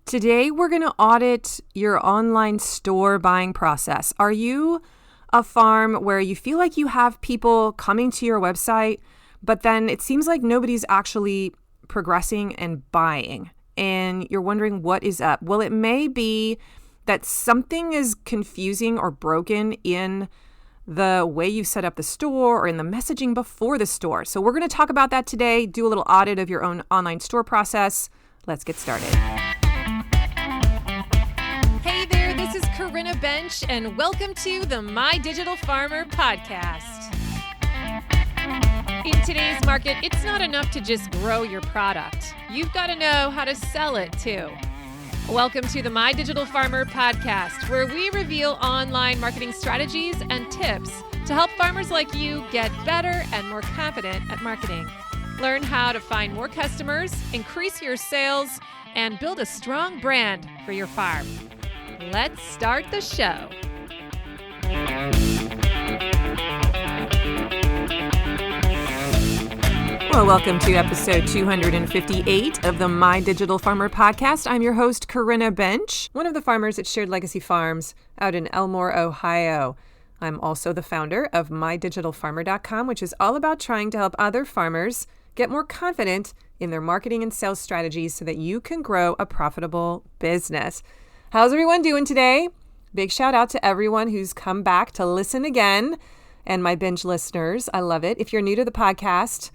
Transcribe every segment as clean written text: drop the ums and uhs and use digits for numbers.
Today, we're going to audit your online store buying process. Are you a farm where you feel like you have people coming to your website, but then it seems like nobody's actually progressing and buying, and you're wondering what is up? Well, it may be that something is confusing or broken in the way you set up the store or in the messaging before the store. So we're going to talk about that today, do a little audit of your own online store process. Let's get started. Hey there, this is Corinna Bench, and welcome to the My Digital Farmer podcast. In today's market, it's not enough to just grow your product. You've got to know how to sell it too. Welcome to the My Digital Farmer podcast, where we reveal online marketing strategies and tips to help farmers like you get better and more confident at marketing. Learn how to find more customers, increase your sales, and build a strong brand for your farm. Let's start the show. Well, welcome to episode 258 of the My Digital Farmer podcast. I'm your host, Corinna Bench, one of the farmers at Shared Legacy Farms out in Elmore, Ohio. I'm also the founder of MyDigitalFarmer.com, which is all about trying to help other farmers get more confident in their marketing and sales strategies so that you can grow a profitable business. How's everyone doing today? Big shout out to everyone who's come back to listen again and my binge listeners. I love it. If you're new to the podcast,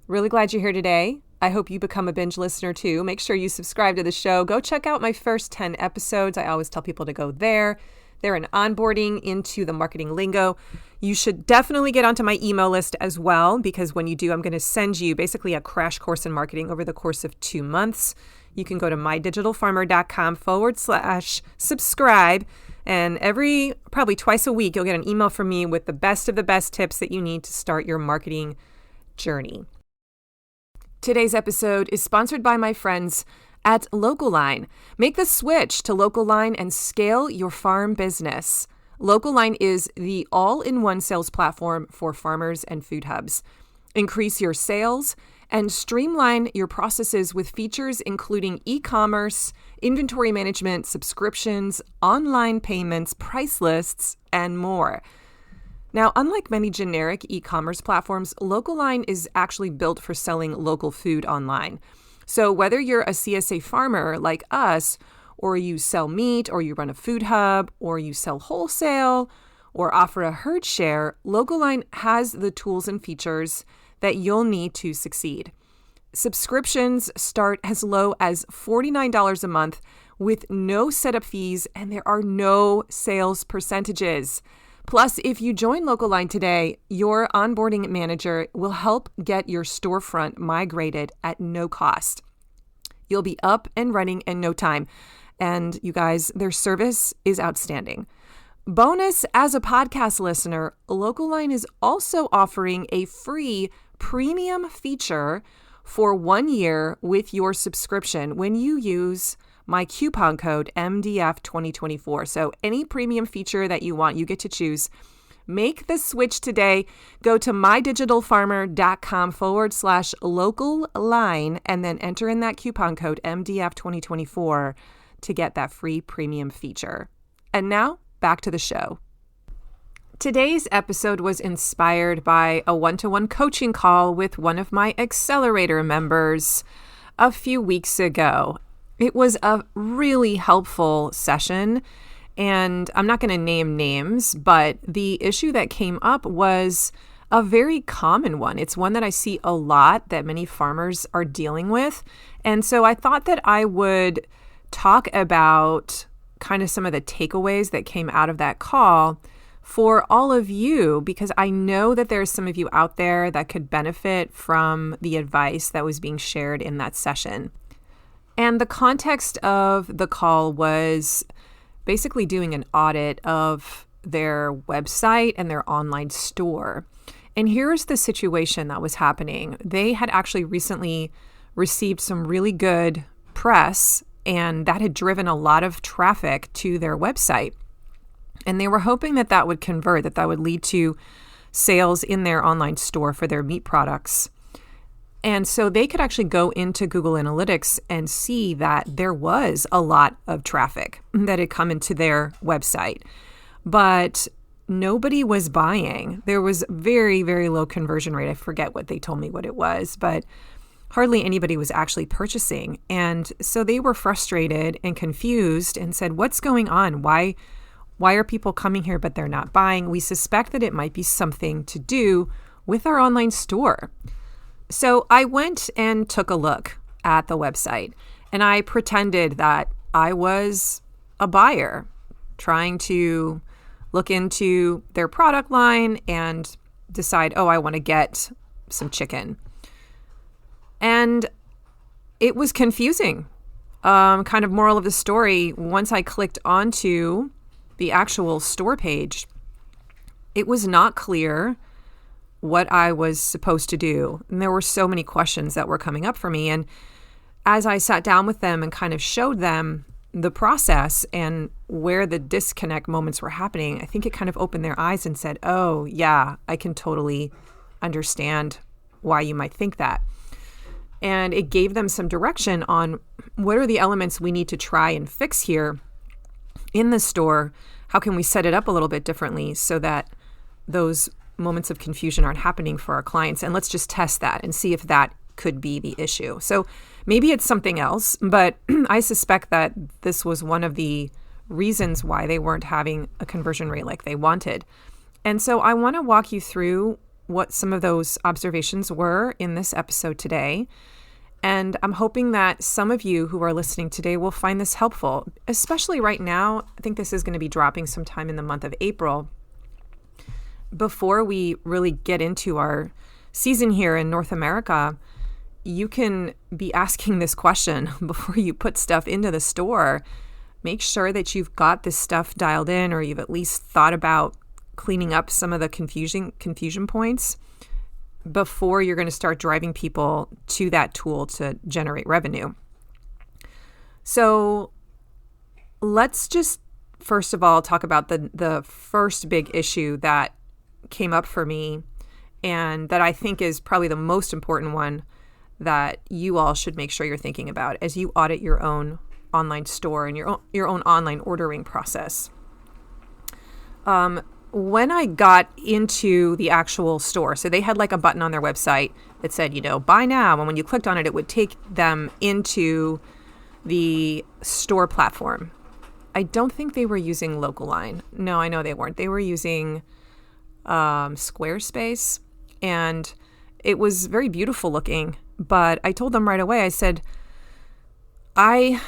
really glad you're here today. I hope you become a binge listener too. Make sure you subscribe to the show. Go check out my first 10 episodes. I always tell people to go there. They're an onboarding into the marketing lingo. You should definitely get onto my email list as well, because when you do, I'm going to send you basically a crash course in marketing over the course of 2 months. You can go to mydigitalfarmer.com/subscribe. And probably twice a week, you'll get an email from me with the best of the best tips that you need to start your marketing journey. Today's episode is sponsored by my friends at LocalLine. Make the switch to LocalLine and scale your farm business. LocalLine is the all-in-one sales platform for farmers and food hubs. Increase your sales and streamline your processes with features including e-commerce, inventory management, subscriptions, online payments, price lists, and more. Now, unlike many generic e-commerce platforms, LocalLine is actually built for selling local food online. So whether you're a CSA farmer like us, or you sell meat, or you run a food hub, or you sell wholesale, or offer a herd share, LocalLine has the tools and features that you'll need to succeed. Subscriptions start as low as $49 a month with no setup fees, and there are no sales percentages. Plus, if you join LocalLine today, your onboarding manager will help get your storefront migrated at no cost. You'll be up and running in no time. And you guys, their service is outstanding. Bonus, as a podcast listener, LocalLine is also offering a free premium feature for 1 year with your subscription when you use my coupon code MDF2024. So any premium feature that you want, you get to choose. Make the switch today. Go to mydigitalfarmer.com/LocalLine and then enter in that coupon code MDF2024 to get that free premium feature. And now back to the show. Today's episode was inspired by a one-to-one coaching call with one of my Accelerator members a few weeks ago. It was a really helpful session, and I'm not going to name names, but the issue that came up was a very common one. It's one that I see a lot that many farmers are dealing with. And so I thought that I would talk about kind of some of the takeaways that came out of that call for all of you, because I know that there's some of you out there that could benefit from the advice that was being shared in that session. And the context of the call was basically doing an audit of their website and their online store. And here's the situation that was happening. They had actually recently received some really good press, and that had driven a lot of traffic to their website. And they were hoping that that would convert, that would lead to sales in their online store for their meat products. And so they could actually go into Google Analytics and see that there was a lot of traffic that had come into their website, but nobody was buying. There was very, very low conversion rate. I forget what they told me what it was, but hardly anybody was actually purchasing. And so they were frustrated and confused and said, what's going on? Why are people coming here, but they're not buying? We suspect that it might be something to do with our online store. So I went and took a look at the website, and I pretended that I was a buyer trying to look into their product line and decide, I want to get some chicken. And it was confusing. Kind of moral of the story, once I clicked onto the actual store page, it was not clear what I was supposed to do. And there were so many questions that were coming up for me. And as I sat down with them and kind of showed them the process and where the disconnect moments were happening, I think it kind of opened their eyes and said, oh, yeah, I can totally understand why you might think that. And it gave them some direction on what are the elements we need to try and fix here in the store. How can we set it up a little bit differently so that those moments of confusion aren't happening for our clients? And let's just test that and see if that could be the issue. So maybe it's something else, but I suspect that this was one of the reasons why they weren't having a conversion rate like they wanted. And so I want to walk you through what some of those observations were in this episode today. And I'm hoping that some of you who are listening today will find this helpful, especially right now. I think this is going to be dropping sometime in the month of April. Before we really get into our season here in North America, you can be asking this question before you put stuff into the store. Make sure that you've got this stuff dialed in, or you've at least thought about cleaning up some of the confusion points before you're going to start driving people to that tool to generate revenue. So let's just first of all talk about the first big issue that came up for me, and that I think is probably the most important one that you all should make sure you're thinking about as you audit your own online store and your own online ordering process. When I got into the actual store, so they had like a button on their website that said, buy now. And when you clicked on it, it would take them into the store platform. I don't think they were using Localine. No, I know they weren't. They were using Squarespace, and it was very beautiful looking. But I told them right away, I said, I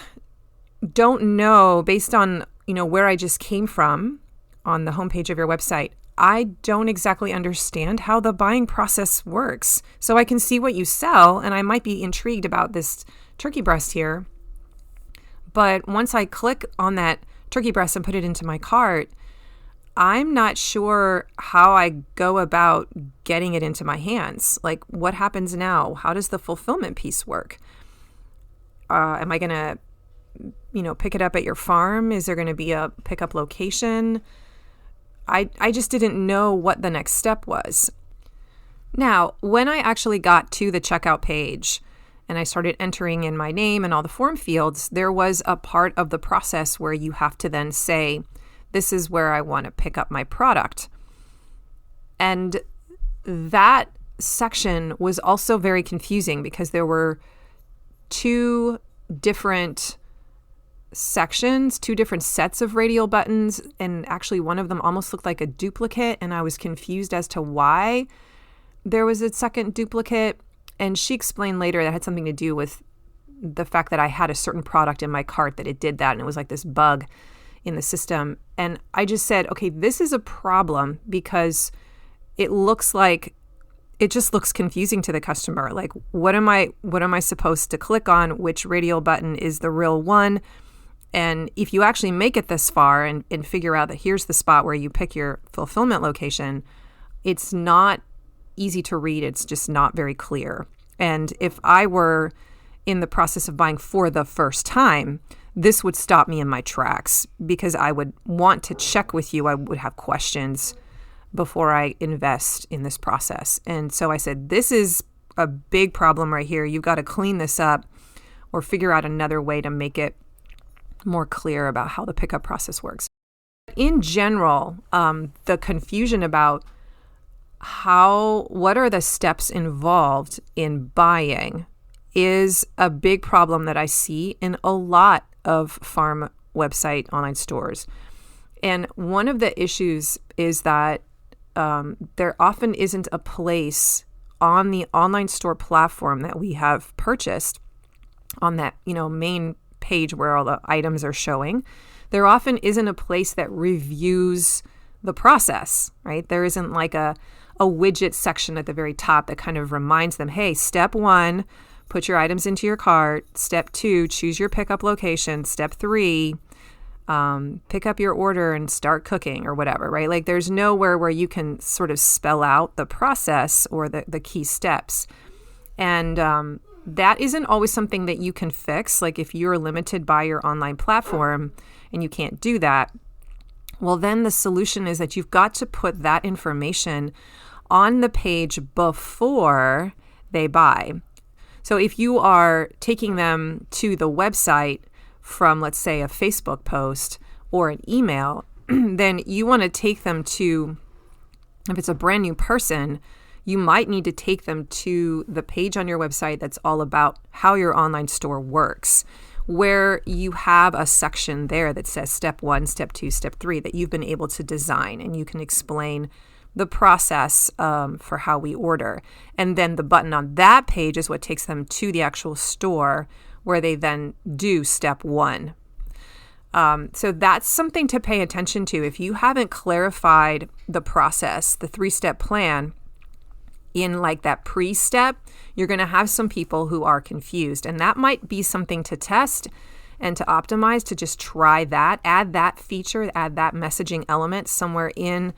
don't know, based on, where I just came from on the homepage of your website, I don't exactly understand how the buying process works. So I can see what you sell, and I might be intrigued about this turkey breast here. But once I click on that turkey breast and put it into my cart, I'm not sure how I go about getting it into my hands. Like, what happens now? How does the fulfillment piece work? Am I going to, pick it up at your farm? Is there going to be a pickup location? I just didn't know what the next step was. Now, when I actually got to the checkout page and I started entering in my name and all the form fields, there was a part of the process where you have to then say, this is where I want to pick up my product. And that section was also very confusing because there were two different sections, two different sets of radial buttons, and actually one of them almost looked like a duplicate, and I was confused as to why there was a second duplicate. And she explained later that had something to do with the fact that I had a certain product in my cart that it did that, and it was like this bug in the system. And I just said, okay, this is a problem because it just looks confusing to the customer. Like, what am I supposed to click on? Which radial button is the real one? And if you actually make it this far and figure out that here's the spot where you pick your fulfillment location, it's not easy to read. It's just not very clear. And if I were in the process of buying for the first time, this would stop me in my tracks because I would want to check with you. I would have questions before I invest in this process. And so I said, this is a big problem right here. You've got to clean this up or figure out another way to make it more clear about how the pickup process works. In general, the confusion about what are the steps involved in buying is a big problem that I see in a lot of farm website online stores. And one of the issues is that there often isn't a place on the online store platform that we have purchased on that, main page where all the items are showing. There often isn't a place that reviews the process, right? There isn't like a widget section at the very top that kind of reminds them, hey, step 1, put your items into your cart. Step 2, choose your pickup location. Step 3, pick up your order and start cooking or whatever, right? Like there's nowhere where you can sort of spell out the process or the key steps. And that isn't always something that you can fix. Like if you're limited by your online platform and you can't do that, well, then the solution is that you've got to put that information on the page before they buy. So if you are taking them to the website from, let's say, a Facebook post or an email, then you want to take them to, if it's a brand new person, you might need to take them to the page on your website that's all about how your online store works, where you have a section there that says step 1, step 2, step 3 that you've been able to design, and you can explain the process for how we order. And then the button on that page is what takes them to the actual store where they then do step 1. So that's something to pay attention to. If you haven't clarified the process, the 3-step plan, in like that pre-step, you're going to have some people who are confused. And that might be something to test and to optimize, to just try that, add that feature, add that messaging element somewhere in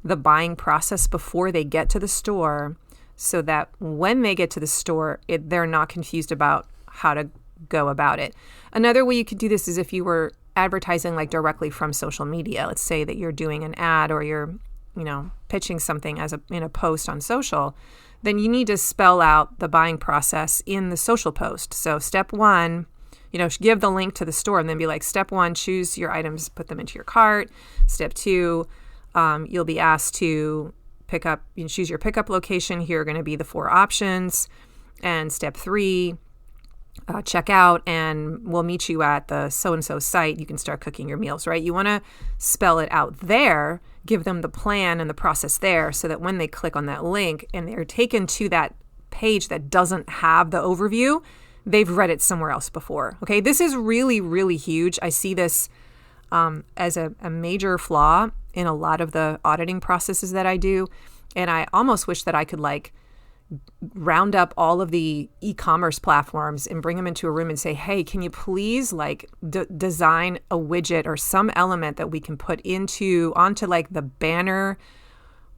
the buying process before they get to the store, so that when they get to the store, they're not confused about how to go about it. Another way you could do this is if you were advertising like directly from social media. Let's say that you're doing an ad or you're pitching something in a post on social, then you need to spell out the buying process in the social post. So step 1, give the link to the store and then be like, step 1, choose your items, put them into your cart. Step 2, you'll be asked to choose your pickup location. Here are going to be the 4 options. And step 3, check out, and we'll meet you at the so-and-so site. You can start cooking your meals, right? You want to spell it out there, give them the plan and the process there, so that when they click on that link and they're taken to that page that doesn't have the overview, they've read it somewhere else before. Okay, this is really, really huge. I see this as a major flaw in a lot of the auditing processes that I do. And I almost wish that I could round up all of the e-commerce platforms and bring them into a room and say, hey, can you please design a widget or some element that we can put onto the banner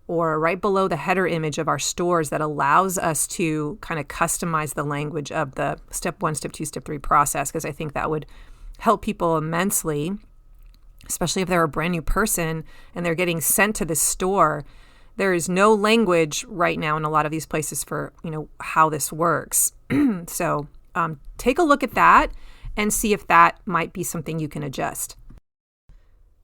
or right below the header image of our stores that allows us to kind of customize the language of the step 1, step 2, step 3 process, because I think that would help people immensely, especially if they're a brand new person and they're getting sent to the store. There is no language right now in a lot of these places for, how this works. So take a look at that and see if that might be something you can adjust.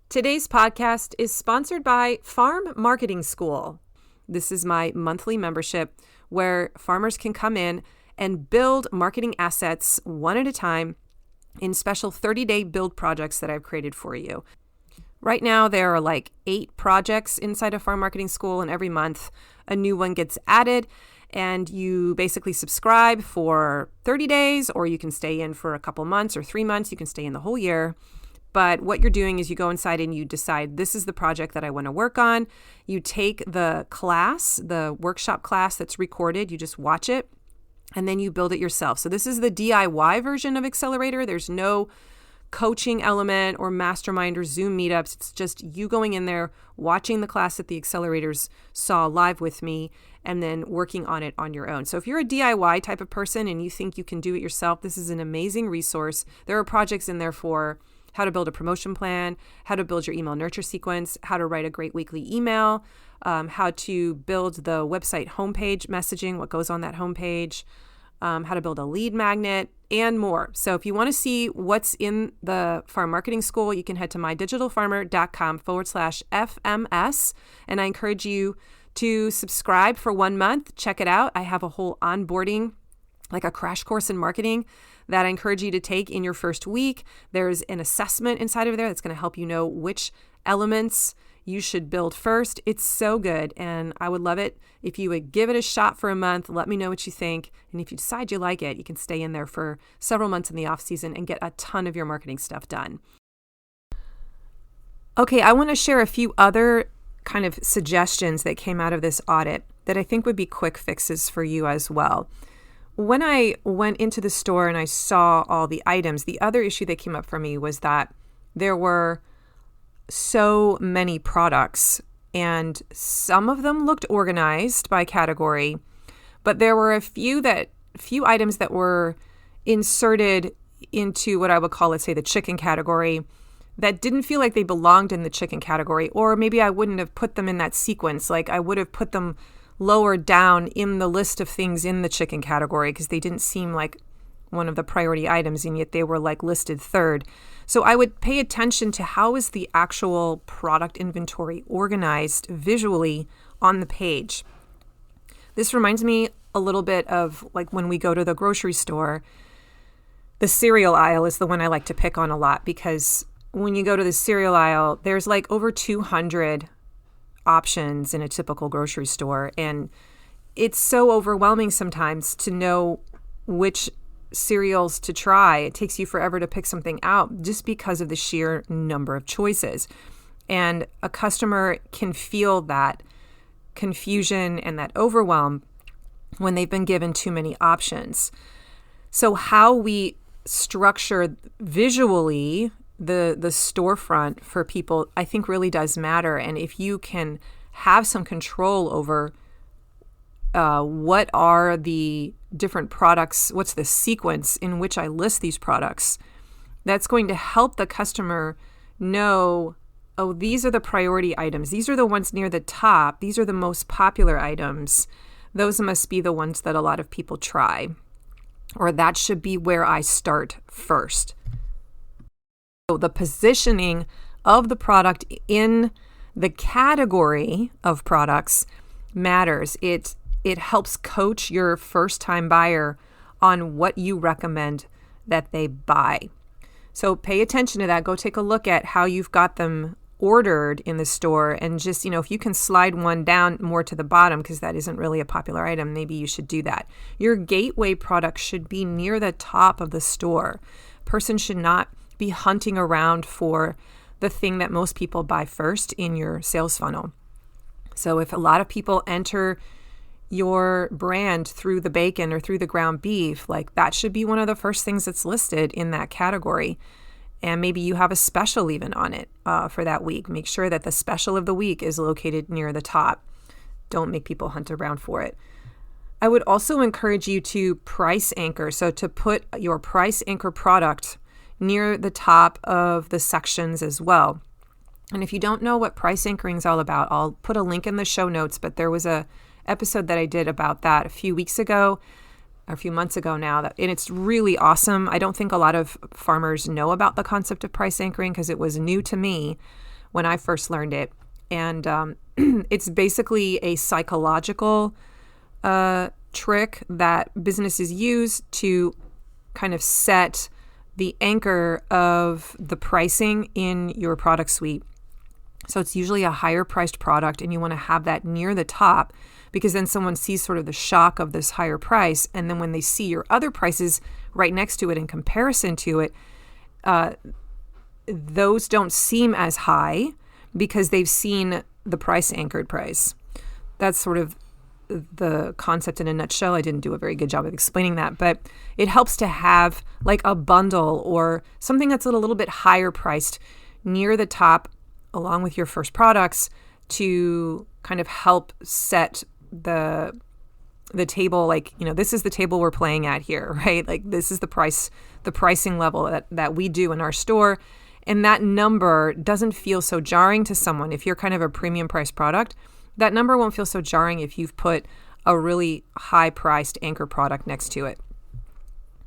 Today's podcast is sponsored by Farm Marketing School. This is my monthly membership where farmers can come in and build marketing assets one at a time in special 30-day build projects that I've created for you. Right now, there are 8 projects inside of Farm Marketing School, and every month a new one gets added, and you basically subscribe for 30 days, or you can stay in for a couple months or 3 months. You can stay in the whole year. But what you're doing is you go inside and you decide, this is the project that I want to work on. You take the class, the workshop class that's recorded, you just watch it, and then you build it yourself. So this is the DIY version of Accelerator. There's no coaching element or mastermind or Zoom meetups. It's just you going in there, watching the class that the accelerators saw live with me, and then working on it on your own. So if you're a DIY type of person and you think you can do it yourself, this is an amazing resource. There are projects in there for how to build a promotion plan, how to build your email nurture sequence, how to write a great weekly email, how to build the website homepage messaging, what goes on that homepage, how to build a lead magnet, and more. So if you want to see what's in the Farm Marketing School, you can head to mydigitalfarmer.com/FMS. And I encourage you to subscribe for 1 month. Check it out. I have a whole onboarding, like a crash course in marketing that I encourage you to take in your first week. There's an assessment inside of there that's going to help you know which elements you should build first. It's so good, and I would love it if you would give it a shot for a month. Let me know what you think, and if you decide you like it, you can stay in there for several months in the off season and get a ton of your marketing stuff done. Okay, I want to share a few other kind of suggestions that came out of this audit that I think would be quick fixes for you as well. When I went into the store and I saw all the items, the other issue that came up for me was that there were so many products, and some of them looked organized by category, but there were a few items that were inserted into what I would call, let's say, the chicken category that didn't feel like they belonged in the chicken category, or maybe I wouldn't have put them in that sequence. Like I would have put them lower down in the list of things in the chicken category because they didn't seem like one of the priority items, and yet they were like listed third. So I would pay attention to how is the actual product inventory organized visually on the page. This reminds me a little bit of like when we go to the grocery store. The cereal aisle is the one I like to pick on a lot, because when you go to the cereal aisle, there's like over 200 options in a typical grocery store. And it's so overwhelming sometimes to know which cereals to try. It takes you forever to pick something out just because of the sheer number of choices. And a customer can feel that confusion and that overwhelm when they've been given too many options. So how we structure visually the storefront for people, I think really does matter. And if you can have some control over what are the different products, what's the sequence in which I list these products, that's going to help the customer know, oh, these are the priority items. These are the ones near the top. These are the most popular items. Those must be the ones that a lot of people try, or that should be where I start first. So the positioning of the product in the category of products matters. It helps coach your first-time buyer on what you recommend that they buy. So pay attention to that. Go take a look at how you've got them ordered in the store, and just, if you can slide one down more to the bottom because that isn't really a popular item, maybe you should do that. Your gateway product should be near the top of the store. Person should not be hunting around for the thing that most people buy first in your sales funnel. So if a lot of people enter your brand through the bacon or through the ground beef, like that should be one of the first things that's listed in that category. And maybe you have a special even on it for that week. Make sure that the special of the week is located near the top. Don't make people hunt around for it. I would also encourage you to price anchor. So to put your price anchor product near the top of the sections as well. And if you don't know what price anchoring is all about, I'll put a link in the show notes, but there was a episode that I did about that a few weeks ago, or a few months ago now, and it's really awesome. I don't think a lot of farmers know about the concept of price anchoring because it was new to me when I first learned it. And it's basically a psychological trick that businesses use to kind of set the anchor of the pricing in your product suite. So it's usually a higher priced product, and you want to have that near the top because then someone sees sort of the shock of this higher price. And then when they see your other prices right next to it in comparison to it, those don't seem as high because they've seen the price anchored price. That's sort of the concept in a nutshell. I didn't do a very good job of explaining that, but it helps to have like a bundle or something that's a little bit higher priced near the top along with your first products to kind of help set the table. Like, this is the table we're playing at here, right? Like this is the pricing level that we do in our store. and that number doesn't feel so jarring to someone. If you're kind of a premium price product, that number won't feel so jarring if you've put a really high priced anchor product next to it.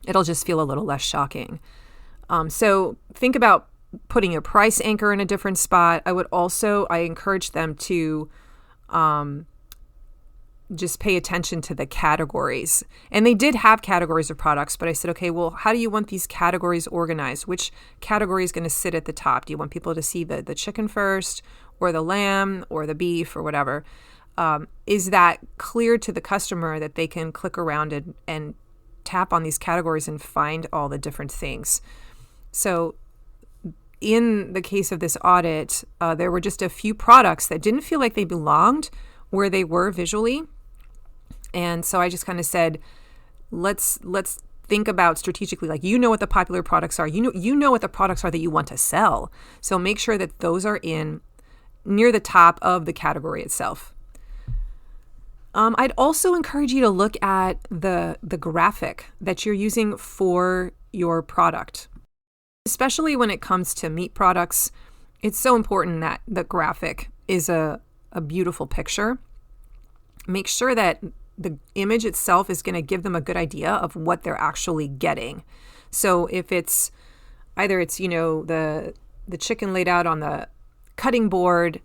It'll just feel a little less shocking. So think about putting a price anchor in a different spot. I encourage them to just pay attention to the categories. And they did have categories of products, but I said, okay, well, how do you want these categories organized? Which category is going to sit at the top? Do you want people to see the chicken first, or the lamb, or the beef, or whatever? Is that clear to the customer that they can click around and tap on these categories and find all the different things? So in the case of this audit, there were just a few products that didn't feel like they belonged where they were visually. And so I just kind of said, let's think about strategically, like, you know what the popular products are. You know what the products are that you want to sell. So make sure that those are in near the top of the category itself. I'd also encourage you to look at the graphic that you're using for your product. Especially when it comes to meat products, it's so important that the graphic is a beautiful picture. Make sure that the image itself is going to give them a good idea of what they're actually getting. So if it's either the chicken laid out on the cutting board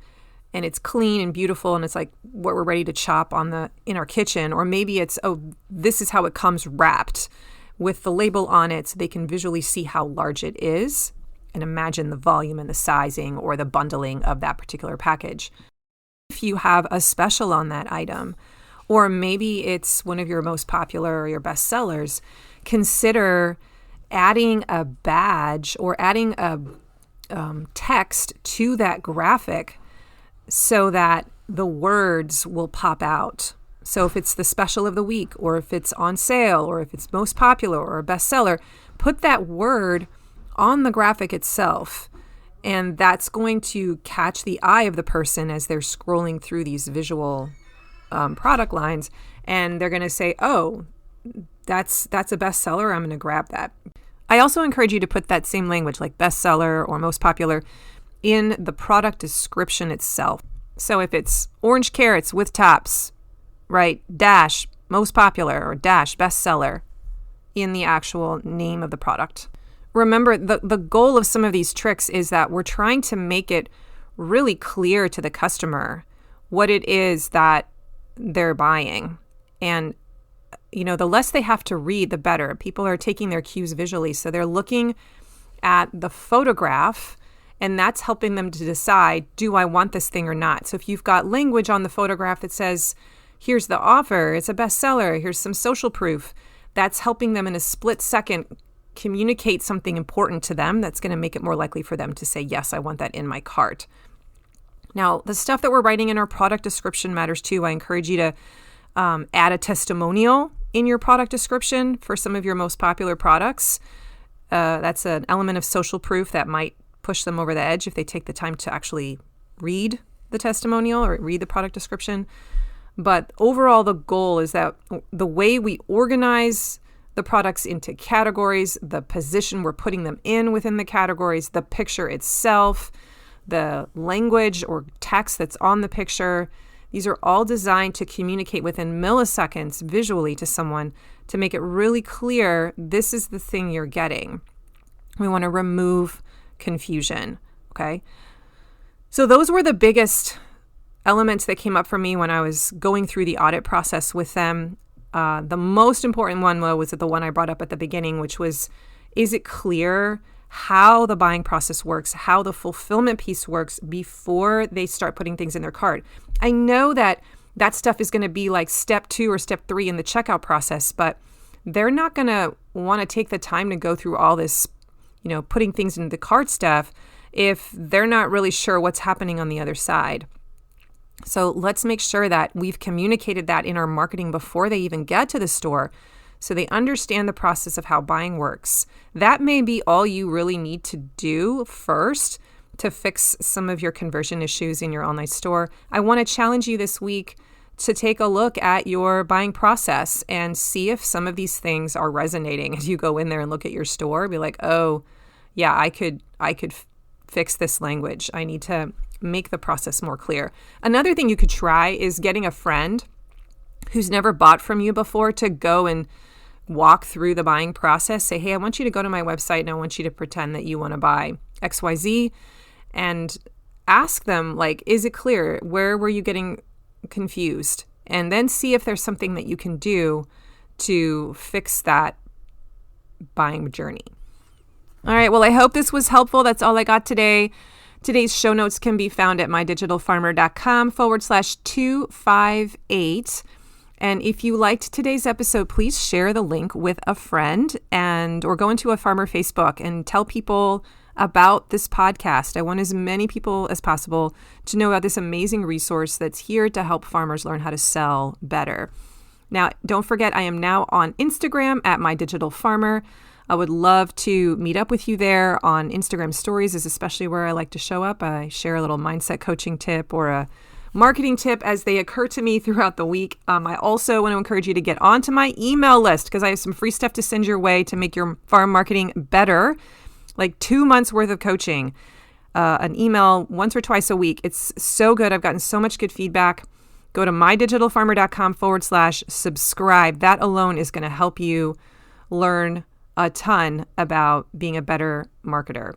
and it's clean and beautiful and it's like what we're ready to chop in our kitchen, or maybe it's, this is how it comes wrapped with the label on it, so they can visually see how large it is and imagine the volume and the sizing or the bundling of that particular package. If you have a special on that item, or maybe it's one of your most popular or your best sellers, consider adding a badge or adding a text to that graphic so that the words will pop out. So if it's the special of the week, or if it's on sale, or if it's most popular or a bestseller, put that word on the graphic itself. And that's going to catch the eye of the person as they're scrolling through these visual product lines. And they're going to say, oh, that's a bestseller. I'm going to grab that. I also encourage you to put that same language, like bestseller or most popular, in the product description itself. So if it's orange carrots with tops, right, dash most popular or dash bestseller in the actual name of the product. Remember, the goal of some of these tricks is that we're trying to make it really clear to the customer what it is that they're buying. And, the less they have to read, the better. People are taking their cues visually. So they're looking at the photograph, and that's helping them to decide, do I want this thing or not? So if you've got language on the photograph that says, here's the offer, it's a bestseller, here's some social proof, that's helping them in a split second communicate something important to them that's going to make it more likely for them to say, yes, I want that in my cart. Now, the stuff that we're writing in our product description matters too. I encourage you to add a testimonial in your product description for some of your most popular products. That's an element of social proof that might push them over the edge if they take the time to actually read the testimonial or read the product description. But overall, the goal is that the way we organize the products into categories, the position we're putting them in within the categories, the picture itself, the language or text that's on the picture, these are all designed to communicate within milliseconds visually to someone to make it really clear this is the thing you're getting. We want to remove confusion, okay? So those were the biggest elements that came up for me when I was going through the audit process with them. The most important one, though, was the one I brought up at the beginning, which was, is it clear how the buying process works, how the fulfillment piece works before they start putting things in their cart? I know that stuff is going to be like step 2 or step 3 in the checkout process, but they're not going to want to take the time to go through all this, putting things into the cart stuff if they're not really sure what's happening on the other side. So let's make sure that we've communicated that in our marketing before they even get to the store, so they understand the process of how buying works. That may be all you really need to do first to fix some of your conversion issues in your online store. I want to challenge you this week to take a look at your buying process and see if some of these things are resonating as you go in there and look at your store. Be like, oh, yeah, I could fix this language. I need to make the process more clear. Another thing you could try is getting a friend who's never bought from you before to go and walk through the buying process. Say, hey, I want you to go to my website and I want you to pretend that you want to buy XYZ, and ask them, like, is it clear? Where were you getting confused? And then see if there's something that you can do to fix that buying journey. All right. Well, I hope this was helpful. That's all I got today. Today's show notes can be found at mydigitalfarmer.com/258. And if you liked today's episode, please share the link with a friend or go into a farmer Facebook and tell people about this podcast. I want as many people as possible to know about this amazing resource that's here to help farmers learn how to sell better. Now, don't forget, I am now on Instagram at mydigitalfarmer. I would love to meet up with you there on Instagram stories, is especially where I like to show up. I share a little mindset coaching tip or a marketing tip as they occur to me throughout the week. I also want to encourage you to get onto my email list because I have some free stuff to send your way to make your farm marketing better, like 2 months worth of coaching, an email once or twice a week. It's so good. I've gotten so much good feedback. Go to mydigitalfarmer.com/subscribe. That alone is going to help you learn a ton about being a better marketer.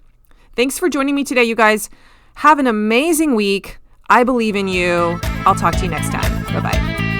Thanks for joining me today, you guys. Have an amazing week. I believe in you. I'll talk to you next time. Bye-bye.